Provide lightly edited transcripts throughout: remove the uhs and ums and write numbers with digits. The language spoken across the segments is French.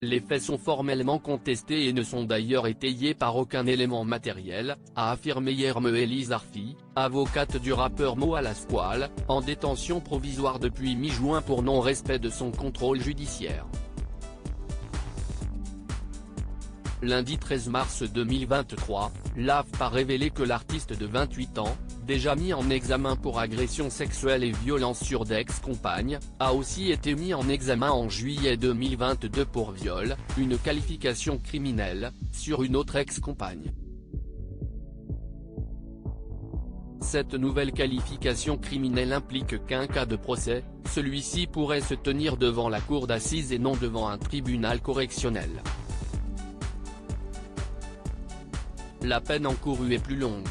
Les faits sont formellement contestés et ne sont d'ailleurs étayés par aucun élément matériel, a affirmé hier Mehelly Arfi, avocate du rappeur Mo Alasquale, en détention provisoire depuis mi-juin pour non-respect de son contrôle judiciaire. Lundi 13 mars 2023, l'AFP a révélé que l'artiste de 28 ans, déjà mis en examen pour agression sexuelle et violence sur d'ex-compagnes, a aussi été mis en examen en juillet 2022 pour viol, une qualification criminelle, sur une autre ex-compagne. Cette nouvelle qualification criminelle implique qu'un cas de procès, celui-ci pourrait se tenir devant la cour d'assises et non devant un tribunal correctionnel. La peine encourue est plus longue.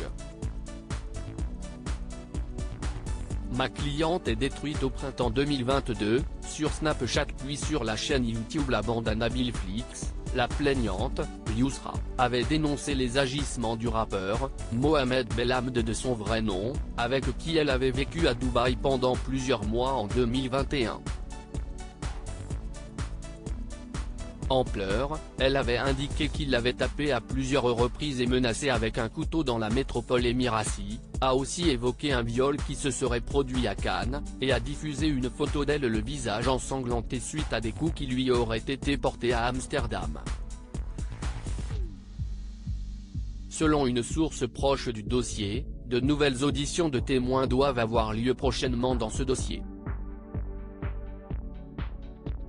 Ma cliente est détruite au printemps 2022, sur Snapchat puis sur la chaîne YouTube La Bande à Nabil Flix, la plaignante, Yousra, avait dénoncé les agissements du rappeur, Mohamed Belhamd de son vrai nom, avec qui elle avait vécu à Dubaï pendant plusieurs mois en 2021. En pleurs, elle avait indiqué qu'il l'avait tapé à plusieurs reprises et menacé avec un couteau dans la métropole émirati, a aussi évoqué un viol qui se serait produit à Cannes, et a diffusé une photo d'elle le visage ensanglanté suite à des coups qui lui auraient été portés à Amsterdam. Selon une source proche du dossier, de nouvelles auditions de témoins doivent avoir lieu prochainement dans ce dossier.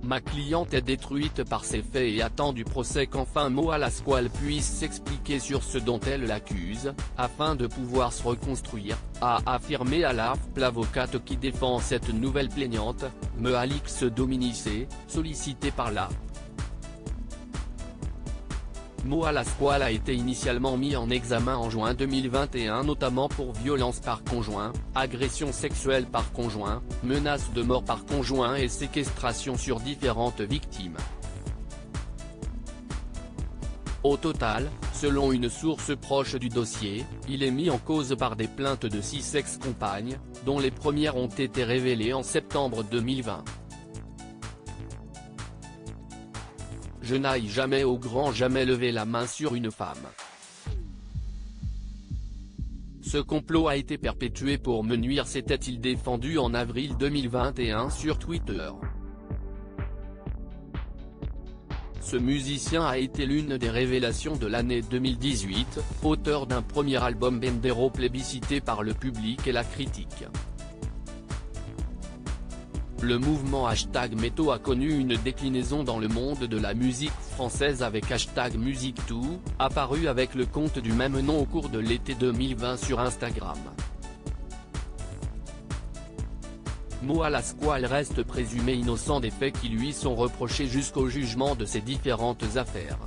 Ma cliente est détruite par ces faits et attend du procès qu'enfin Mo Alasquale puisse s'expliquer sur ce dont elle l'accuse, afin de pouvoir se reconstruire, a affirmé à l'AFP l'avocate qui défend cette nouvelle plaignante, Mehelly Dominici, sollicitée par l'AFP. Mo Alasquale a été initialement mis en examen en juin 2021 notamment pour violence par conjoint, agression sexuelle par conjoint, menace de mort par conjoint et séquestration sur différentes victimes. Au total, selon une source proche du dossier, il est mis en cause par des plaintes de 6 ex-compagnes, dont les premières ont été révélées en septembre 2020. Je n'aille jamais au grand jamais lever la main sur une femme. Ce complot a été perpétué pour me nuire, s'était-il défendu en avril 2021 sur Twitter. Ce musicien a été l'une des révélations de l'année 2018, auteur d'un premier album Bendero plébiscité par le public et la critique. Le mouvement #Méto a connu une déclinaison dans le monde de la musique française avec #MusiqueToo, apparu avec le compte du même nom au cours de l'été 2020 sur Instagram. Mo Alasquale reste présumé innocent des faits qui lui sont reprochés jusqu'au jugement de ces différentes affaires.